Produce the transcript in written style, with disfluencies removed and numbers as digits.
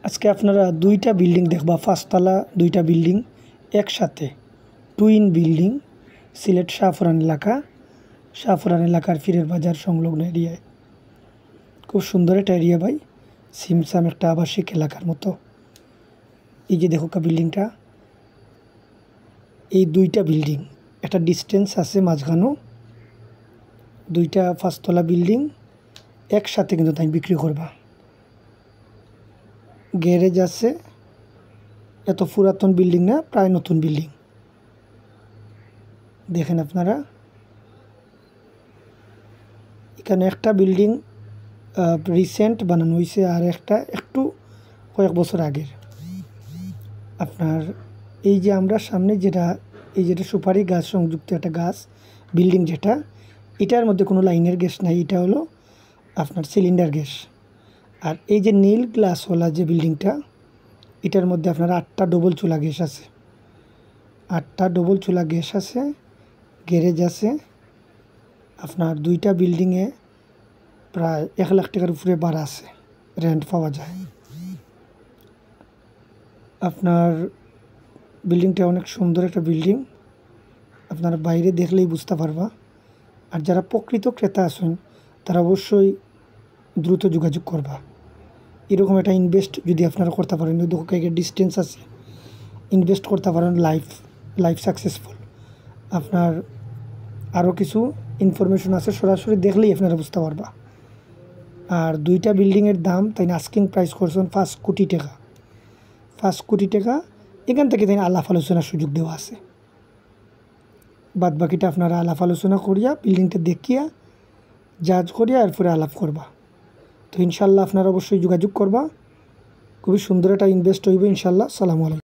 আজকে আপনারা দুইটা বিল্ডিং দেখবা, পাঁচতলা দুইটা বিল্ডিং একসাথে, টুইন বিল্ডিং, সিলেট শাহপুরান এলাকা, শাহপুরান এলাকার ফিরের বাজার সংলগ্ন এরিয়ায়। খুব সুন্দর একটা এরিয়া ভাই, সিমসাম একটা আবাসিক এলাকার মতো। এই যে দেখো বিল্ডিংটা, এই দুইটা বিল্ডিং একটা ডিস্টেন্স আছে মাঝখানো, দুইটা পাঁচতলা বিল্ডিং একসাথে কিন্তু তাই বিক্রি করবা। গ্যারেজ আছে, এত পুরাতন বিল্ডিং না, প্রায় নতুন বিল্ডিং। দেখেন আপনারা, এখানে একটা বিল্ডিং রিসেন্ট বানানো হয়েছে, আর একটা একটু কয়েক বছর আগের। আপনার এই যে আমরা সামনে যেটা, এই যেটা সুপারি গাছ সংযুক্ত একটা গাছ বিল্ডিং, যেটা এটার মধ্যে কোনো লাইনের গ্যাস নাই, এটা হলো আপনার সিলিন্ডার গ্যাস। আর এই যে নীল গ্লাসওয়ালা যে বিল্ডিংটা, এটার মধ্যে আপনার 8টা ডবল চুলা গ্যাস আছে, 8টা ডবল চুলা গ্যাস আছে, গ্যারেজ আছে। আপনার দুইটা বিল্ডিংয়ে প্রায় 1 লাখ টাকার উপরে ভাড়া আছে, রেন্ট পাওয়া যায়। আপনার বিল্ডিংটা অনেক সুন্দর একটা বিল্ডিং, আপনারা বাইরে দেখলেই বুঝতে পারবা। আর যারা প্রকৃত ক্রেতা আছেন তারা অবশ্যই দ্রুত যোগাযোগ করবা। এরকম একটা ইনভেস্ট যদি আপনারা করতে পারেন, ওই ডিস্টেন্স আছে, ইনভেস্ট করতে পারেন, লাইফ সাকসেসফুল। আপনার আরও কিছু ইনফরমেশন আছে, সরাসরি দেখলেই আপনারা বুঝতে পারবা। আর দুইটা বিল্ডিংয়ের দাম তাই আস্কিং প্রাইস করছেন 5 কোটি টাকা, 5 কোটি টাকা। এখান থেকে তাই আলাপ আলোচনার সুযোগ দেওয়া আছে। বাদ বাকিটা আপনারা আলাপ আলোচনা করিয়া, বিল্ডিংটা দেখিয়া, জাজ করিয়া এরপরে আলাপ করবা। তো ইনশাল্লাহ আপনারা অবশ্যই যোগাযোগ করবা। খুবই সুন্দর একটা ইনভেস্ট হইব ইনশাল্লাহ। সালামু আলাইকুম।